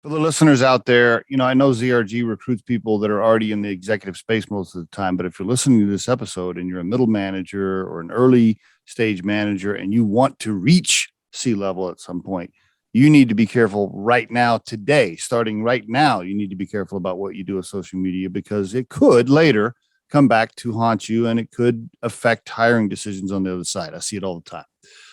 For the listeners out there, I know ZRG recruits people that are already in the executive space most of the time, but if you're listening to this episode and you're a middle manager or an early stage manager and you want to reach C-level at some point, you need to be careful right now, today, starting right now. You need to be careful about what you do with social media because it could later come back to haunt you and it could affect hiring decisions on the other side. I see it all the time.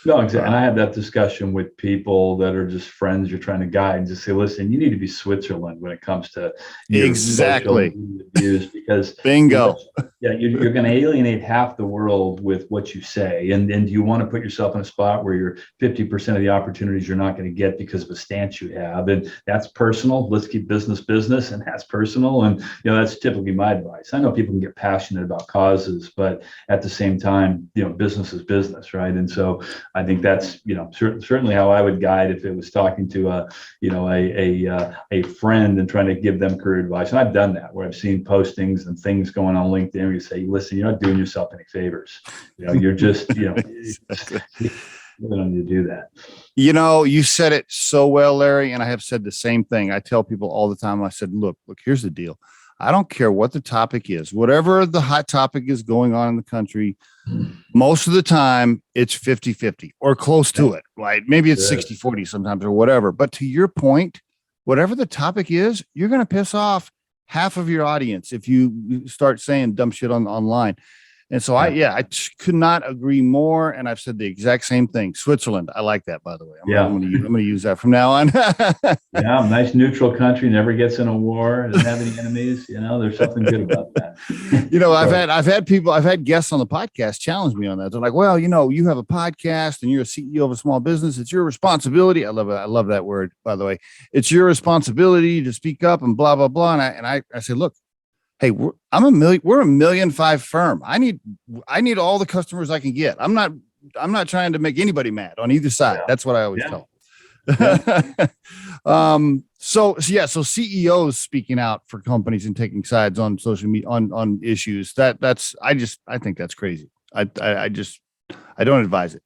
No, exactly. And I have that discussion with people that are just friends you're trying to guide and just say, listen, you need to be Switzerland when it comes to your exactly social media views because bingo. You're going to alienate half the world with what you say. And do you want to put yourself in a spot where you're 50% of the opportunities you're not going to get because of a stance you have? And that's personal. Let's keep business, and that's personal. And, that's typically my advice. I know people can get passionate about causes, but at the same time, business is business, right? And so I think that's, certainly how I would guide if it was talking to a friend and trying to give them career advice. And I've done that where I've seen postings and things going on LinkedIn where you say, listen, you're not doing yourself any favors. You're just, you don't need to do that. You said it so well, Larry, and I have said the same thing. I tell people all the time, I said, look, here's the deal. I don't care what the topic is, whatever the hot topic is going on in the country, most of the time it's 50-50 or close to it, right? Maybe it's 60-40 sometimes or whatever. But to your point, whatever the topic is, you're going to piss off half of your audience if you start saying dumb shit online. And so I could not agree more. And I've said the exact same thing. Switzerland. I like that, by the way. I'm going to use that from now on. Nice neutral country, never gets in a war, doesn't have any enemies. There's something good about that. I've had guests on the podcast challenge me on that. They're like, well, you have a podcast and you're a CEO of a small business. It's your responsibility. I love it. I love that word, by the way. It's your responsibility to speak up and blah, blah, blah. And I say, look, hey, we're a 1.5 million firm. I need all the customers I can get. I'm not trying to make anybody mad on either side. That's what I always tell them. So CEOs speaking out for companies and taking sides on social media on issues I think that's crazy. I don't advise it.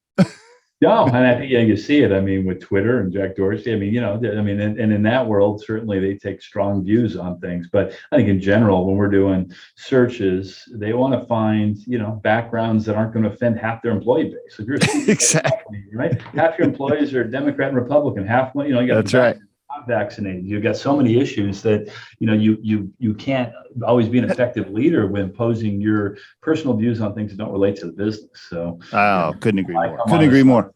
No, and I think you see it. I mean, with Twitter and Jack Dorsey. And in that world, certainly they take strong views on things. But I think in general, when we're doing searches, they want to find backgrounds that aren't going to offend half their employee base. If you're a exactly right, half your employees are Democrat and Republican. Half, you got that's right. Not vaccinated. You've got so many issues that you can't always be an effective leader when imposing your personal views on things that don't relate to the business. So couldn't agree more.